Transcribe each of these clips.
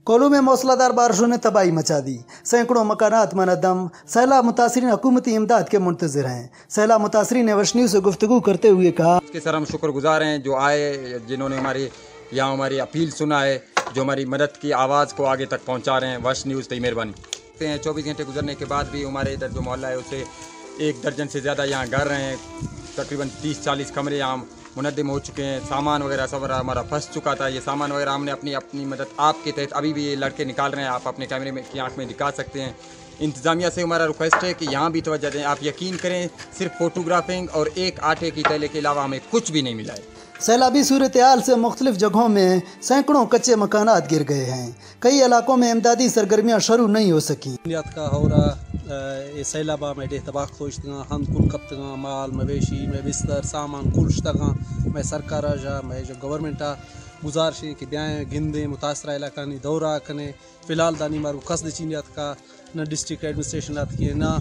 कोल्लू में मूसलाधार बारिशों ने तबाही मचा दी। सैकड़ों मकानात मनहदम। सैलाब मुतासरीन हुकूमती इमदाद के मुंतज़िर हैं। सैलाब मुतासरीन ने वश न्यूज़ से गुफ्तगू करते हुए कहा, उसके सर हम शुक्रगुजार हैं जो आए, जिन्होंने हमारी अपील सुना है, जो हमारी मदद की आवाज़ को आगे तक पहुंचा रहे हैं। वश न्यूज़ की मेहरबानी। 24 घंटे गुजरने के बाद भी हमारे इधर जो मोहल्ला है उससे 1 दर्जन से ज़्यादा यहाँ घर हैं। तकरीबन 30-40 कमरे यहाँ मुनद्दम हो चुके हैं। सामान वगैरह सब हमारा फंस चुका था। ये सामान वगैरह हमने अपनी मदद आपके तहत अभी भी ये लड़के निकाल रहे हैं। आप अपने कैमरे में की आँख में दिखा सकते हैं। इंतज़ामिया से हमारा रिक्वेस्ट है कि यहाँ भी तवज्जो दें। आप यकीन करें, सिर्फ फोटोग्राफिंग और एक आटे की थैले के अलावा हमें कुछ भी नहीं मिला है। सैलाबी सूरत हाल से मुख्तलिफ जगहों में सैकड़ों कच्चे मकानात गिर गए हैं। कई इलाकों में इमदादी सरगर्मियाँ शुरू नहीं हो सकी। सैलाबा में डे तबाक सोचता हम कुल कब तक माल मवेशी में बिस्तर सामान कुल तक मैं सरकार जा मैं जो गवर्नमेंट गुजारिश कि ब्याह गिंदे मुतासरा इलाका नहीं दौरा कने फ़िलहाल दानी मारू कसद चीनियात का न डिस्ट्रिक्ट एडमिनिस्ट्रेशन आती है न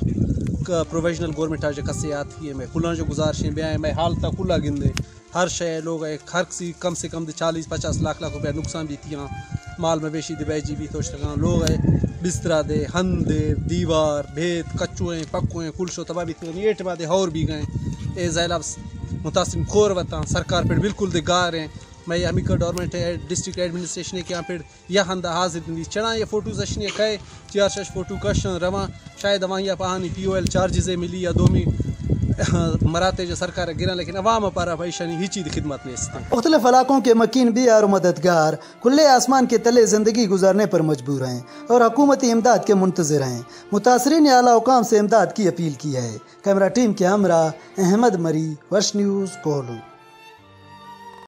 प्रोविजनल गवर्नमेंट आज कसे आती है। मैं कुल्ला जो गुजारिश ब्याह मैं हाल तक कुल्ला गिंदे हर शय लोग हर सी कम से कम 40-50 लाख रुपया नुकसान भी थियां माल मवेशी दिबाई भी तो लोग बिस्तरा दे हन दे दीवार भेद कच्चुएँ पक्कुएँ कुलशो तबाह भी थी एट बादे और भी गए ए ज़ैलाब मुतासिम खोर वता सरकार पर बिल्कुल दे गा रहे हैं। मैं हमी का गवर्नमेंट डिस्ट्रिक्ट एडमिनिस्ट्रेशन के यहाँ पर यह हंदा हाजिर दी चढ़ा ये फ़ोटो जश्न कहे 4-6 फ़ोटो कशन रवा शायद वहाँ या पहानी POL चार्जेस मिली या दोमी मराते जो सरकार गिरा लेकिन अवाम पर भाईशानी ही चीज़ खिदमत में इससे मुख्तलिफ इलाकों के मकीन भी और मददगार खुले आसमान के तले ज़िंदगी गुजारने पर मजबूर हैं और हुकूमती इमदाद के मुंतज़िर हैं। मुतासरीन ने आला हुकाम से इमदाद की अपील की है। कैमरा टीम के हमरा अहमद मरी, वश न्यूज़, कोल्लू।